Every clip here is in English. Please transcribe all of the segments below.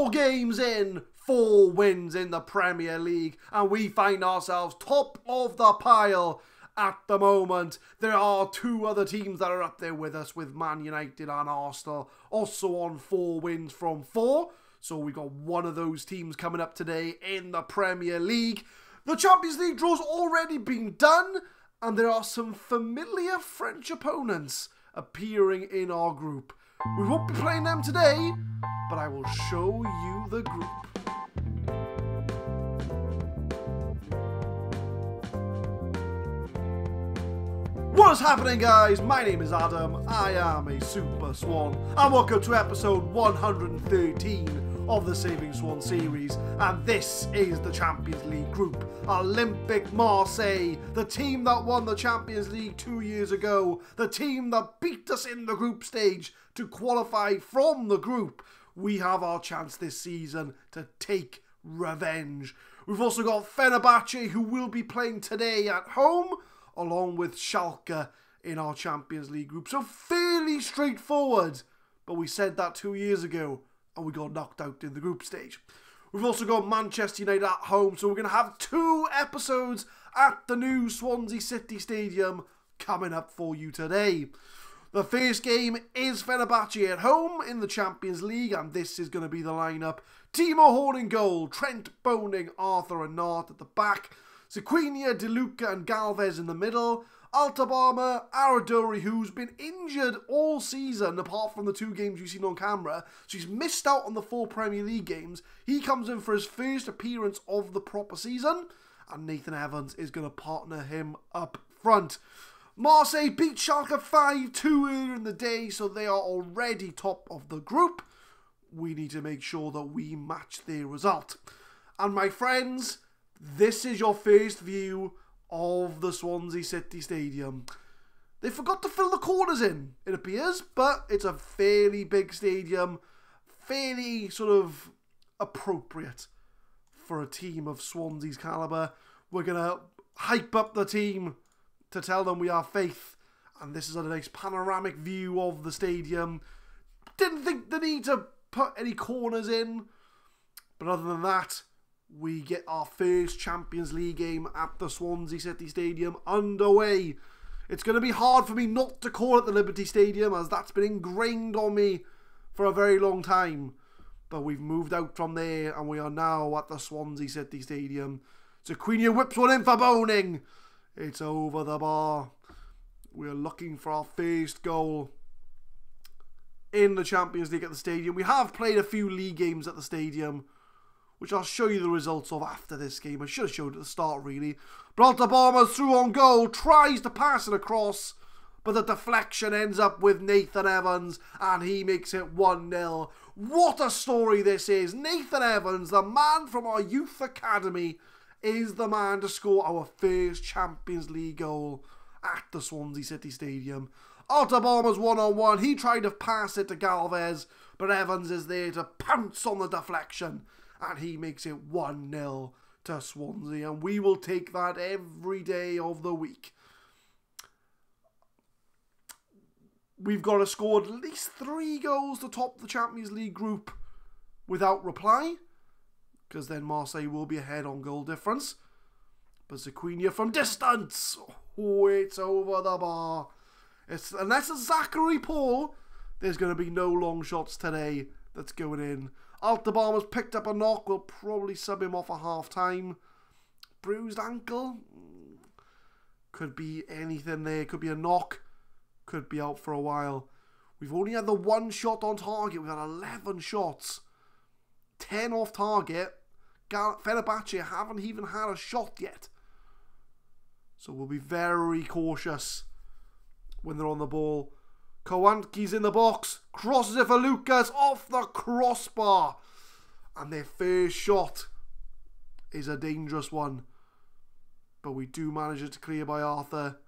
4 games in, 4 wins in the Premier League, and we find ourselves top of the pile at the moment. There are 2 other teams that are up there with us, with Man United and Arsenal, also on 4 wins from 4. So we got one of those teams coming up today in the Premier League. The Champions League draw's already been done, and there are some familiar French opponents appearing in our group. We won't be playing them today, but I will show you the group. What's happening, guys? My name is Adam, I am a Super Swan, and welcome to episode 113 of the Saving Swans series, and this is the Champions League group. Olympique Marseille, the team that won the Champions League 2 years ago, the team that beat us in the group stage to qualify from the group. We have our chance this season to take revenge. We've also got Fenerbahce, who will be playing today at home, along with Schalke in our Champions League group. So fairly straightforward, but we said that 2 years ago and we got knocked out in the group stage. We've also got Manchester United at home, so we're going to have 2 episodes at the new Swansea City Stadium coming up for you today. The first game is Fenerbahce at home in the Champions League, and this is going to be the lineup. Timo Horn in goal, Trent Boning, Arthur and Nart at the back, Sequinha, De Luca and Galvez in the middle, Altabama, Aradori, who's been injured all season apart from the 2 games you've seen on camera, so he's missed out on the 4 Premier League games. He comes in for his first appearance of the proper season, and Nathan Evans is going to partner him up front. Marseille beat Schalke 5-2 earlier in the day, so they are already top of the group. We need to make sure that we match their result. And my friends, this is your first view of the Swansea City Stadium. They forgot to fill the corners in, it appears, but it's a fairly big stadium, fairly sort of appropriate for a team of Swansea's calibre. We're going to hype up the team to tell them we have faith, and this is a nice panoramic view of the stadium. Didn't think the need to put any corners in, but other than that, we get our first Champions League game at the Swansea City Stadium underway. It's going to be hard for me not to call it the Liberty Stadium, as that's been ingrained on me for a very long time. But we've moved out from there, and we are now at the Swansea City Stadium. Sequinha whips one in for Boning. It's over the bar. We're looking for our first goal in the Champions League at the stadium. We have played a few league games at the stadium, which I'll show you the results of after this game. I should have showed it at the start, really. But Altabama's through on goal, tries to pass it across, but the deflection ends up with Nathan Evans, and he makes it 1-0. What a story this is. Nathan Evans, the man from our youth academy, is the man to score our first Champions League goal at the Swansea City Stadium. Altabama's 1-on-1. He tried to pass it to Galvez, but Evans is there to pounce on the deflection, and he makes it 1-0 to Swansea, and we will take that every day of the week. We've got to score at least 3 goals to top the Champions League group without reply, because then Marseille will be ahead on goal difference. But Sequinha from distance, oh, it's over the bar. Unless it's Zachary Paul, there's going to be no long shots today that's going in. Altabama's picked up a knock. We'll probably sub him off at half-time. Bruised ankle. Could be anything there. Could be a knock. Could be out for a while. We've only had the 1 shot on target. We've had 11 shots. 10 off target. Fenerbahce haven't even had a shot yet. So we'll be very cautious when they're on the ball. Kowanki's in the box, crosses it for Lucas, off the crossbar, and their first shot is a dangerous one, but we do manage it to clear by Arthur.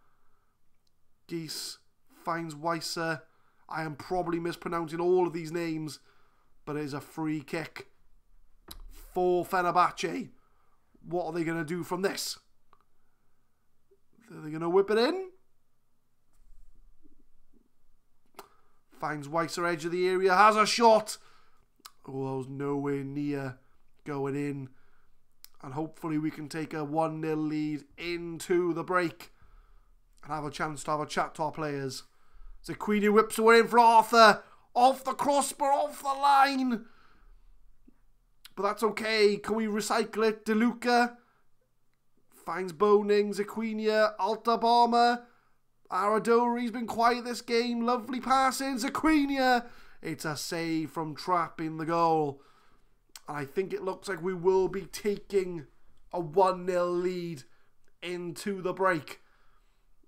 Geese finds Weiser. I am probably mispronouncing all of these names, but it is a free kick for Fenerbahce. What are they going to do from this? Are they going to whip it in? Finds Weiser edge of the area, has a shot. Oh, that was nowhere near going in. And hopefully we can take a 1-0 lead into the break and have a chance to have a chat to our players. Zaquini whips away in for Arthur. Off the crossbar, off the line. But that's okay. Can we recycle it? DeLuca finds Boning. Zaquinia. Altabama. Aradori's been quiet this game. Lovely passing. Zaquinia. It's a save from Trapp in the goal. And I think it looks like we will be taking a 1-0 lead into the break.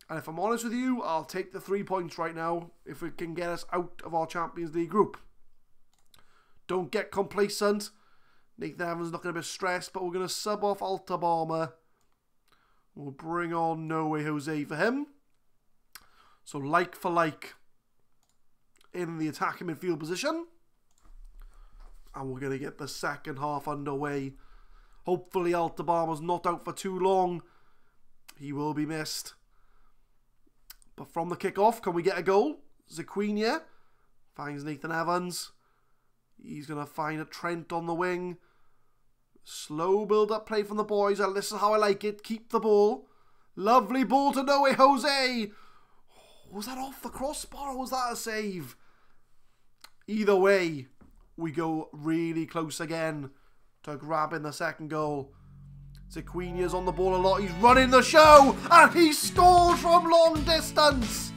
And if I'm honest with you, I'll take the 3 points right now if it can get us out of our Champions League group. Don't get complacent. Nathan Evans looking a bit stressed, but we're going to sub off Altabama. We'll bring on No Way Jose for him. So like for like in the attacking midfield position. And we're going to get the second half underway. Hopefully Altabama's not out for too long. He will be missed. But from the kick-off, can we get a goal? Zaquinia finds Nathan Evans. He's going to find a Trent on the wing. Slow build-up play from the boys. This is how I like it. Keep the ball. Lovely ball to Noe Jose. Was that off the crossbar or was that a save? Either way, we go really close again to grabbing the second goal. Zaquinia's on the ball a lot. He's running the show and he scores from long distance.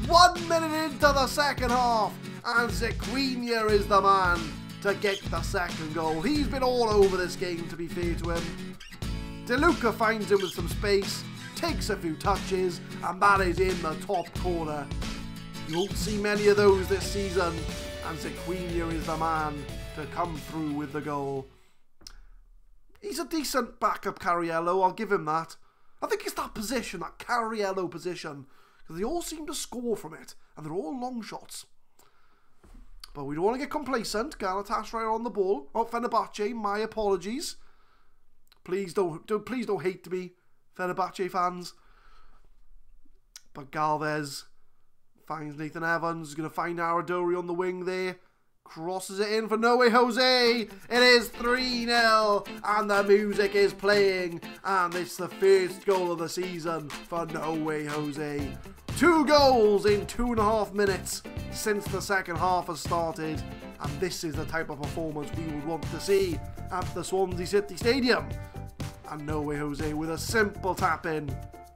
1 minute into the second half and Zaquinia is the man to get the second goal. He's been all over this game, to be fair to him. DeLuca finds him with some space, takes a few touches, and that is in the top corner. You won't see many of those this season, and Zaquinia is the man to come through with the goal. He's a decent backup Cariello, I'll give him that. I think it's that position, that Cariello position, because they all seem to score from it, and they're all long shots. But we don't want to get complacent. Galatasaray on the ball. Oh, Fenerbahce, my apologies. Please don't hate me, Fenerbahce fans. But Galvez finds Nathan Evans. He's going to find Aradori on the wing there. Crosses it in for Noe Jose. It is 3-0 and the music is playing. And it's the first goal of the season for Noe Jose. 2 goals in 2.5 minutes since the second half has started. And this is the type of performance we would want to see at the Swansea City Stadium. And Noe Jose with a simple tap in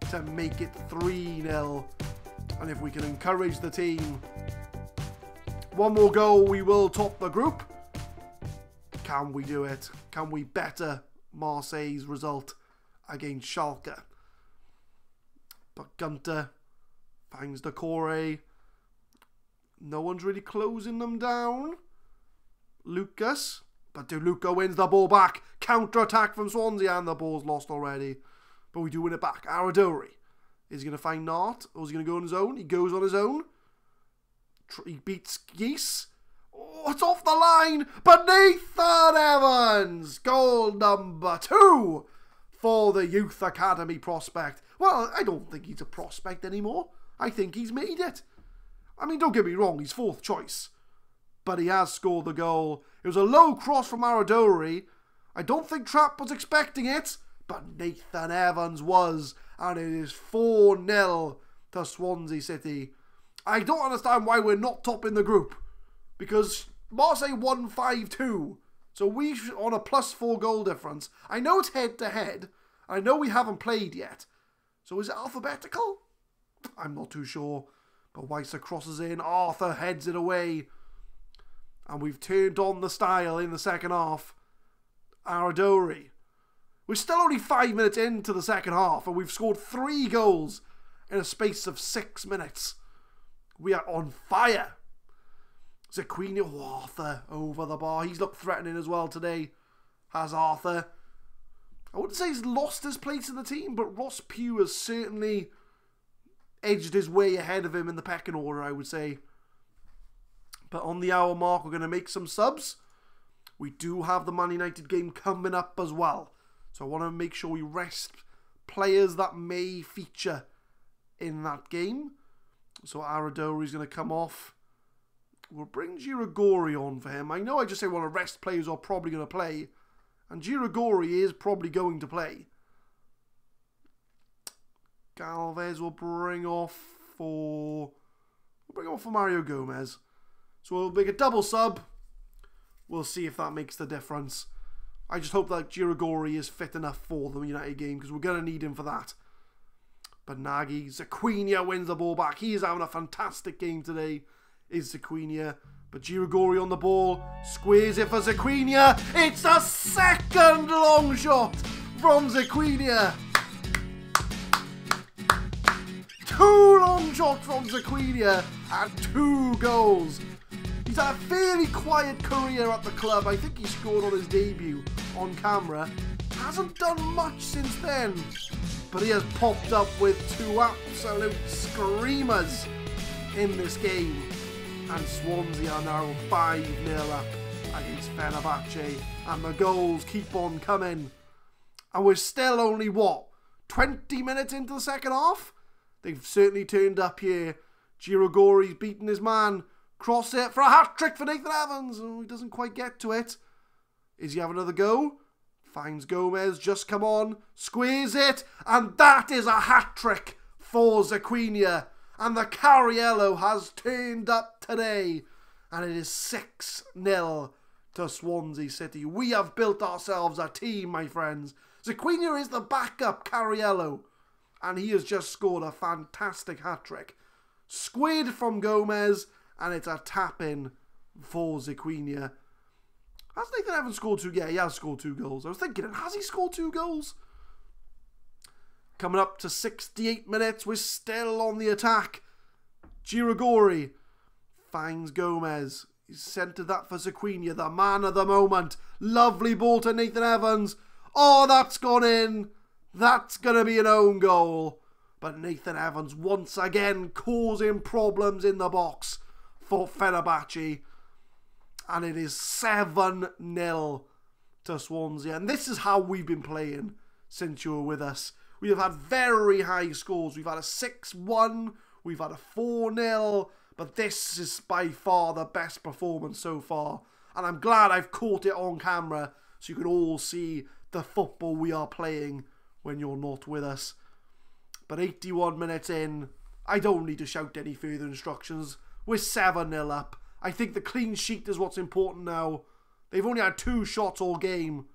to make it 3-0. And if we can encourage the team, one more goal, we will top the group. Can we do it? Can we better Marseille's result against Schalke? But Gunter finds Decore. No one's really closing them down. Lucas. But DeLuca wins the ball back. Counter-attack from Swansea and the ball's lost already. But we do win it back. Aradori. Is he going to find Nart? Or is he going to go on his own? He goes on his own. He beats Geese. Oh, it's off the line. But Nathan Evans. Goal number 2 for the Youth Academy prospect. Well, I don't think he's a prospect anymore. I think he's made it. I mean, don't get me wrong. He's 4th choice. But he has scored the goal. It was a low cross from Aradori. I don't think Trapp was expecting it. But Nathan Evans was. And it is 4-0 to Swansea City. I don't understand why we're not topping the group. Because Marseille won 5-2. So we're on a +4 goal difference. I know it's head-to-head. I know we haven't played yet. So is it alphabetical? I'm not too sure. But Weiser crosses in. Arthur heads it away. And we've turned on the style in the second half. Aradori. We're still only 5 minutes into the second half. And we've scored 3 goals in a space of 6 minutes. We are on fire. Zaquini, Arthur over the bar. He's looked threatening as well today. Has Arthur. I wouldn't say he's lost his place in the team, but Ross Pugh has certainly edged his way ahead of him in the pecking order, I would say. But on the hour mark, we're going to make some subs. We do have the Man United game coming up as well. So I want to make sure we rest players that may feature in that game. So Aradori's going to come off. We'll bring Girigori on for him. I know I just say we want to rest players who are probably going to play. And Girigori is probably going to play. Galvez will bring off for... Mario Gomez. So we'll make a double sub. We'll see if that makes the difference. I just hope that Girigori is fit enough for the United game, because we're going to need him for that. But Nagy, Zaquinha wins the ball back. He is having a fantastic game today, is Zaquinha. But Girigori on the ball, squares it for Zaquinha. It's a second long shot from Zaquinha. 2 long shots from Zaquinha and 2 goals. He's had a fairly quiet career at the club. I think he scored on his debut on camera. Hasn't done much since then. But he has popped up with 2 absolute screamers in this game. And Swansea are now 5-0 up against Fenerbahce. And the goals keep on coming. And we're still only, what, 20 minutes into the second half? They've certainly turned up here. Girigori's beaten his man. Cross it for a hat-trick for Nathan Evans. Oh, he doesn't quite get to it. Is he having another go? Finds Gomez, just come on. Squeeze it. And that is a hat-trick for Zaquinha. And the Cariello has turned up today. And it is 6-0 to Swansea City. We have built ourselves a team, my friends. Zaquinha is the backup Cariello. And he has just scored a fantastic hat-trick. Squid from Gomez. And it's a tap-in for Zaquinha. Has Nathan Evans scored 2? Yeah, he has scored 2 goals. I was thinking, has he scored 2 goals? Coming up to 68 minutes. We're still on the attack. Girigori finds Gomez. He's centred that for Zaquinha, the man of the moment. Lovely ball to Nathan Evans. Oh, that's gone in. That's going to be an own goal. But Nathan Evans once again causing problems in the box for Fenerbahce. And it is 7-0 to Swansea. And this is how we've been playing since you were with us. We have had very high scores. We've had a 6-1. We've had a 4-0. But this is by far the best performance so far. And I'm glad I've caught it on camera so you can all see the football we are playing when you're not with us. But 81 minutes in, I don't need to shout any further instructions. We're 7-0 up. I think the clean sheet is what's important now. They've only had 2 shots all game.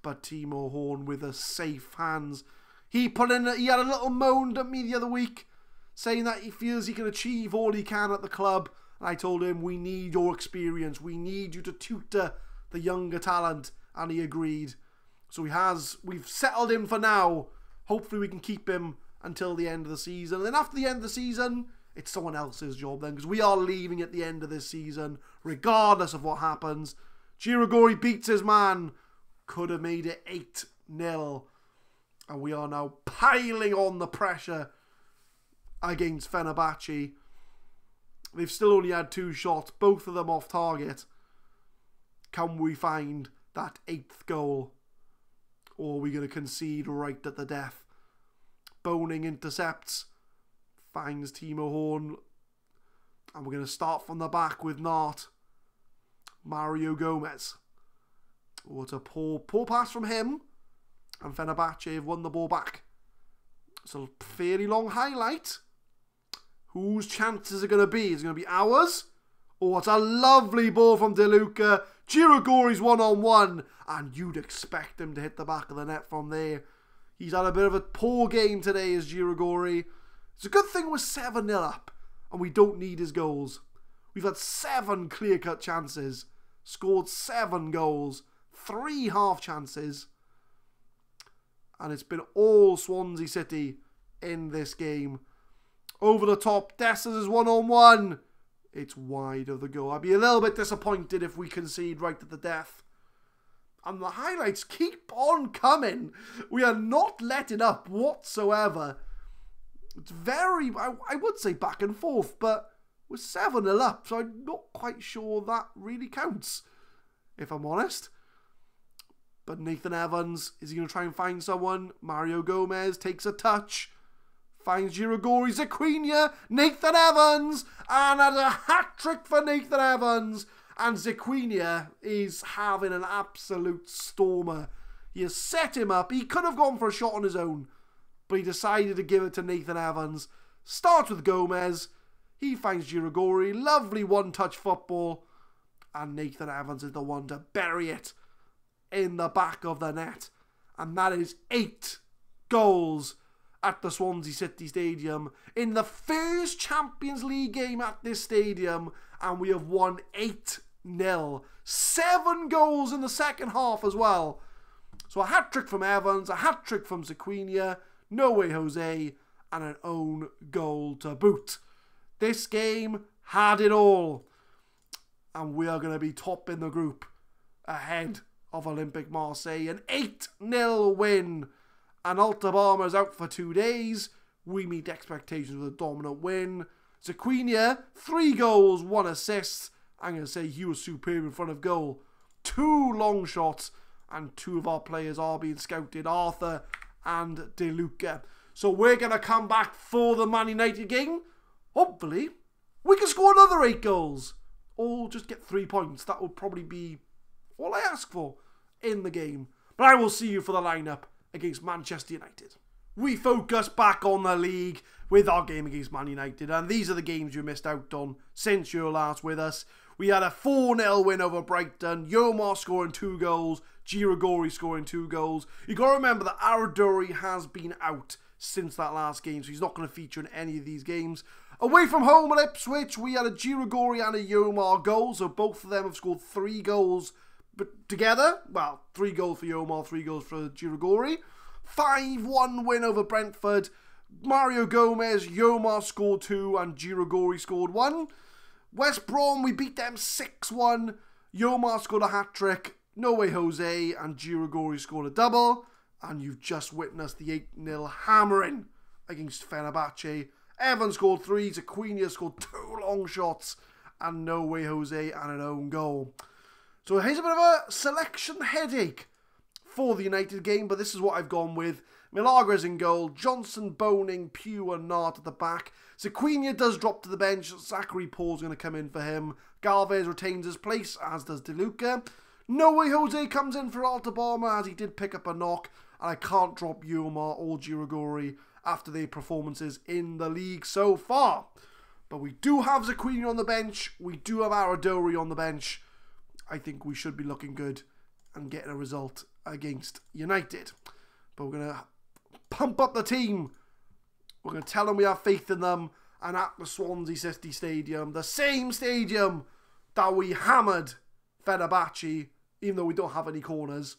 But Timo Horn with a safe hands. He had a little moan at me the other week, saying that he feels he can achieve all he can at the club. And I told him, we need your experience. We need you to tutor the younger talent. And he agreed. So we've settled him for now. Hopefully we can keep him until the end of the season. And then after the end of the season, it's someone else's job then, because we are leaving at the end of this season, regardless of what happens. Girigori beats his man. Could have made it 8-0. And we are now piling on the pressure against Fenerbahce. They've still only had 2 shots, both of them off target. Can we find that 8th goal? Or are we going to concede right at the death? Boning intercepts. Finds Timo Horn. And we're going to start from the back with Nart. Mario Gomez. What a poor pass from him. And Fenerbahce have won the ball back. It's a fairly long highlight. Whose chances are going to be? Is it going to be ours? Oh, what a lovely ball from De Luca. Girigori's 1-on-1. And you'd expect him to hit the back of the net from there. He's had a bit of a poor game today as Girigori. It's a good thing we're 7-0 up. And we don't need his goals. We've had 7 clear-cut chances. Scored 7 goals. 3 half chances. And it's been all Swansea City in this game. Over the top, Dessers is 1-on-1. It's wide of the goal. I'd be a little bit disappointed if we concede right at the death. And the highlights keep on coming. We are not letting up whatsoever. It's very, I would say back and forth, but we're 7-0 up, so I'm not quite sure that really counts, if I'm honest. But Nathan Evans, is he going to try and find someone? Mario Gomez takes a touch. finds Girigori, Ziquinha, Nathan Evans, and a hat-trick for Nathan Evans. And Ziquinha is having an absolute stormer. He has set him up. He could have gone for a shot on his own, but he decided to give it to Nathan Evans. Starts with Gomez. He finds Girigori. Lovely one-touch football. And Nathan Evans is the one to bury it in the back of the net. And that is 8 goals at the Swansea City Stadium in the first Champions League game at this stadium. And we have won 8-0. 7 goals in the second half as well. So a hat-trick from Evans, a hat-trick from Ziquinha, No Way Jose, and an own goal to boot. This game had it all. And we are going to be top in the group ahead of Olympique Marseille. An 8-0 win. And Altabama's out for 2 days. We meet expectations with a dominant win. Ziquinha, 3 goals, 1 assist. I'm going to say he was superb in front of goal. 2 long shots. And 2 of our players are being scouted. Arthur and De Luca. So we're going to come back for the Man United game. Hopefully, we can score another 8 goals. Or just get 3 points. That would probably be all I ask for in the game. But I will see you for the lineup against Manchester United. We focus back on the league with our game against Man United. And these are the games you missed out on since you were last with us. We had a 4-0 win over Brighton. Yomar scoring 2 goals. Girigori scoring 2 goals. You got to remember that Aradori has been out since that last game, so he's not going to feature in any of these games. Away from home at Ipswich, we had a Girigori and a Yomar goal, so both of them have scored 3 goals but together. Well, 3 goals for Yomar, 3 goals for Girigori. 5-1 win over Brentford. Mario Gomez, Yomar scored 2 and Girigori scored 1. West Brom, we beat them 6-1. Yomar scored a hat-trick. No Way Jose and Girigori scored a double. And you've just witnessed the 8-0 hammering against Fenerbahce. Evans scored 3. Ziquinha scored 2 long shots. And No Way Jose and an own goal. So here's a bit of a selection headache for the United game. But this is what I've gone with. Milagres in goal. Johnson, Boning, Pugh and Nart at the back. Ziquinha does drop to the bench. Zachary Paul's going to come in for him. Galvez retains his place, as does De Luca. No Way Jose comes in for Altabama, as he did pick up a knock. And I can't drop Yomar or Girigori after their performances in the league so far. But we do have Ziquinha on the bench. We do have Aradori on the bench. I think we should be looking good and getting a result against United. But we're going to pump up the team. We're going to tell them we have faith in them. And at the Swansea City Stadium, the same stadium that we hammered Fenerbahce, even though we don't have any corners,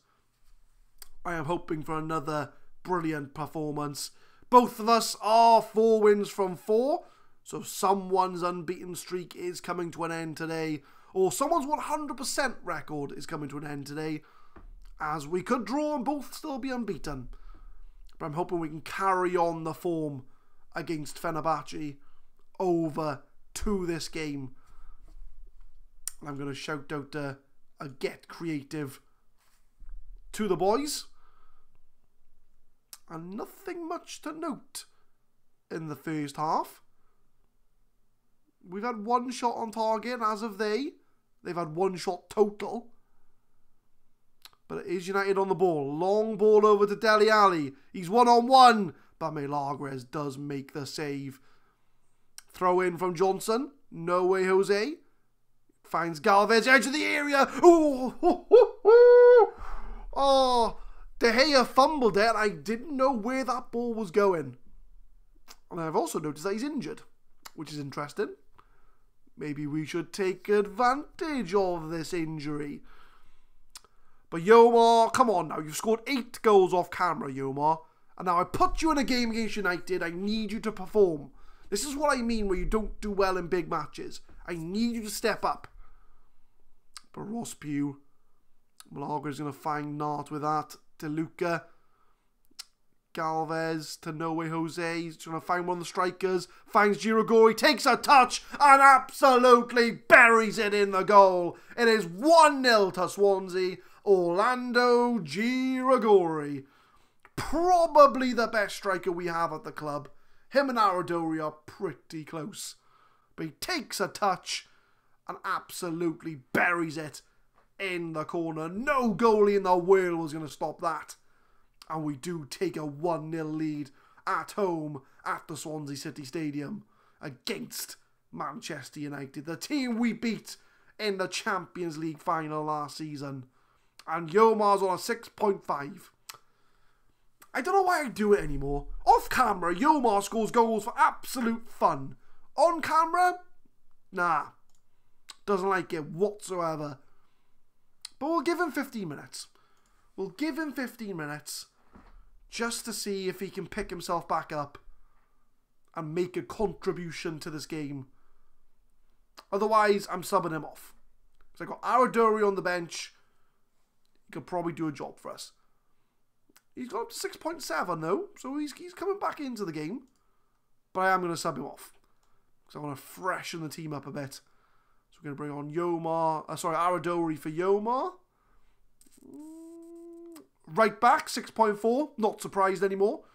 I am hoping for another brilliant performance. Both of us are 4 wins from 4. So someone's unbeaten streak is coming to an end today. Or someone's 100% record is coming to an end today. As we could draw and both still be unbeaten. But I'm hoping we can carry on the form against Fenerbahce over to this game. And I'm going to shout out a get creative to the boys. And nothing much to note in the first half. We've had 1 shot on target as of they've had 1 shot total. But it is United on the ball. Long ball over to Dele Alli. He's 1-on-1. But Milagres does make the save. Throw in from Johnson. No Way Jose. Finds Galvez, edge of the area. Oh, De Gea fumbled it. I didn't know where that ball was going. And I've also noticed that he's injured, which is interesting. Maybe we should take advantage of this injury. But Yomar, come on now. You've scored 8 goals off camera, Yomar. And now I put you in a game against United. I need you to perform. This is what I mean where you don't do well in big matches. I need you to step up. But Ross Pugh, Milagres is going to find Nart with that. De Luca, Galvez to No Way Jose. He's trying to find one of the strikers. Finds Girigori, takes a touch and absolutely buries it in the goal. It is 1-0 to Swansea. Orlando Girigori, probably the best striker we have at the club. Him and Aradori are pretty close. But he takes a touch and absolutely buries it in the corner. No goalie in the world was going to stop that. And we do take a 1-0 lead at home at the Swansea City Stadium against Manchester United, the team we beat in the Champions League final last season. And Yomar's on a 6.5. I don't know why I do it anymore. Off camera, Yomar scores goals for absolute fun. On camera, nah. Doesn't like it whatsoever. But we'll give him 15 minutes. We'll give him 15 minutes just to see if he can pick himself back up and make a contribution to this game. Otherwise, I'm subbing him off. So I got Aradori on the bench. He could probably do a job for us. He's got up to 6.7 though, so he's coming back into the game. But I am going to sub him off, because I want to freshen the team up a bit. So we're going to bring on Aradori for Yomar. Right back, 6.4. Not surprised anymore.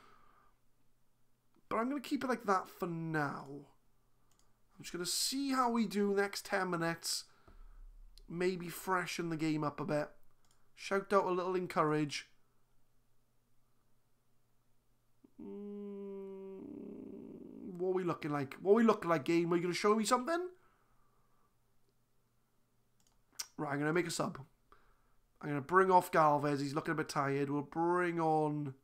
But I'm going to keep it like that for now. I'm just going to see how we do next 10 minutes. Maybe freshen the game up a bit. Shout out a little encourage. What are we looking like? What are we looking like, game? Are you going to show me something? Right, I'm going to make a sub. I'm going to bring off Galvez. He's looking a bit tired. We'll bring on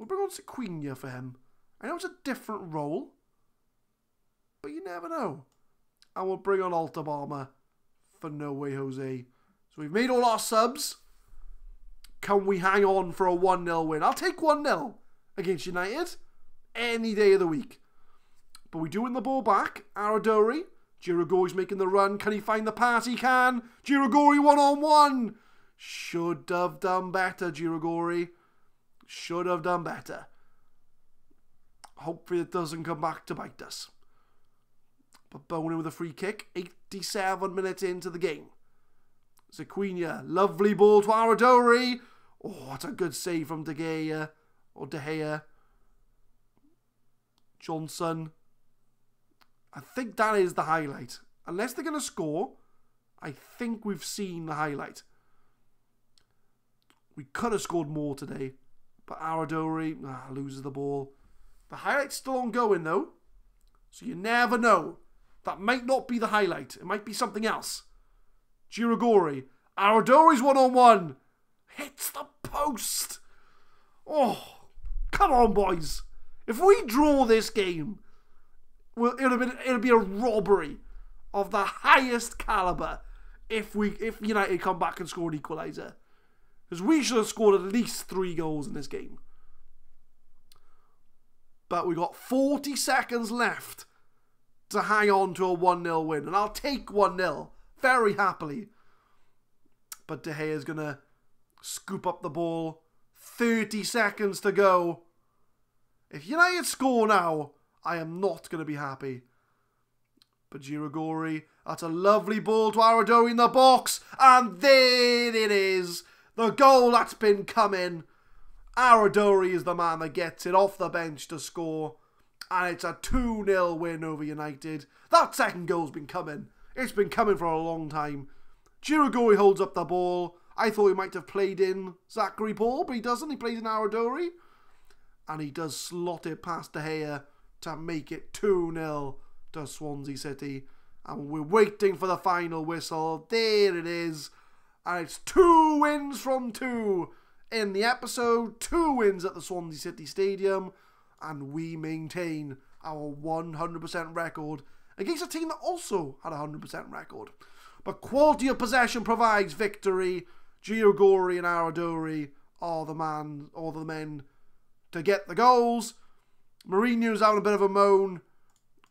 Sequinha for him. I know it's a different role, but you never know. And we'll bring on Altabama for No Way Jose. So we've made all our subs. Can we hang on for a 1-0 win? I'll take 1-0 against United any day of the week. But we do win the ball back. Aradori. Girigori's making the run. Can he find the pass? He can. Girigori 1-on-1. Should have done better, Girigori. Should have done better. Hopefully it doesn't come back to bite us. But Bonin with a free kick. 87 minutes into the game. Sequinha. Lovely ball to Aradori. Oh, what a good save from De Gea. Johnson. I think that is the highlight. Unless they're going to score, I think we've seen the highlight. We could have scored more today. But Aradori loses the ball. The highlight's still ongoing though. So you never know. That might not be the highlight. It might be something else. Girigori. Aradori's 1-on-1. Hits the post. Oh, come on, boys. If we draw this game, well, it'll be a robbery of the highest caliber if United come back and score an equaliser. Because we should have scored at least 3 goals in this game. But we got 40 seconds left to hang on to a 1-0 win. And I'll take 1-0 very happily. But De Gea is going to scoop up the ball. 30 seconds to go. If United score now, I am not going to be happy. But Girigori, that's a lovely ball to Aradori in the box. And there it is. The goal that's been coming. Aradori is the man that gets it off the bench to score. And it's a 2-0 win over United. That second goal's been coming. It's been coming for a long time. Girigori holds up the ball. I thought he might have played in Zachary Paul, but he doesn't. He plays in Aradori. And he does slot it past De Gea to make it 2-0 to Swansea City. And we're waiting for the final whistle. There it is. And it's 2 wins from 2 in the episode. 2 wins at the Swansea City Stadium. And we maintain our 100% record against a team that also had a 100% record. But quality of possession provides victory. Girigori and Aradori are the men to get the goals. Mourinho's having a bit of a moan.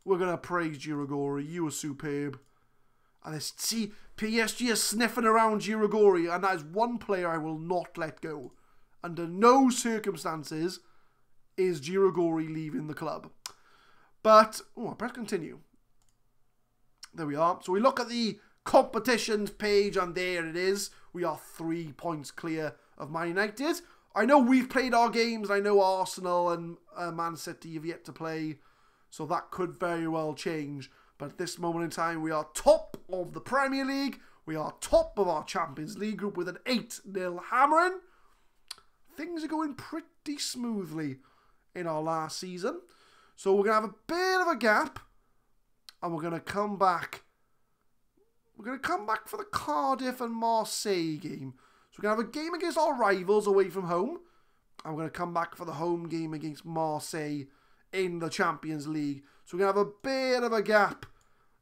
We're going to praise Girigori. You were superb. And see, PSG is sniffing around Girigori, and that is one player I will not let go. Under no circumstances is Girigori leaving the club. But, I press continue. There we are. So we look at the competitions page, and there it is. We are 3 points clear of Man United. I know we've played our games. I know Arsenal and Man City have yet to play. So that could very well change. But at this moment in time, we are top of the Premier League. We are top of our Champions League group with an 8-0 hammering. Things are going pretty smoothly in our last season. So we're going to have a bit of a gap. And we're going to come back. We're going to come back for the Cardiff and Marseille game. So we're going to have a game against our rivals away from home. And we're going to come back for the home game against Marseille in the Champions League. So we're going to have a bit of a gap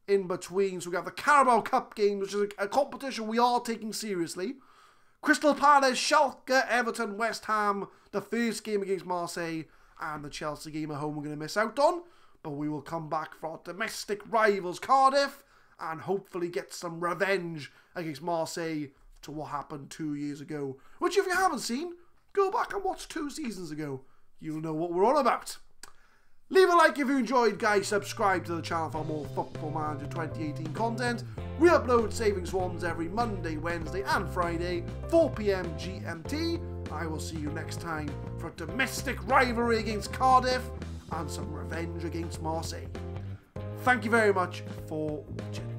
in between. So we have the Carabao Cup game, which is a competition we are taking seriously. Crystal Palace, Schalke, Everton, West Ham, the first game against Marseille, and the Chelsea game at home we're going to miss out on. But we will come back for our domestic rivals Cardiff and hopefully get some revenge against Marseille to what happened 2 years ago. Which if you haven't seen, go back and watch 2 seasons ago. You'll know what we're on about. Leave a like if you enjoyed, guys. Subscribe to the channel for more Football Manager 2018 content. We upload Saving Swans every Monday, Wednesday and Friday, 4 PM GMT. I will see you next time for a domestic rivalry against Cardiff and some revenge against Marseille. Thank you very much for watching.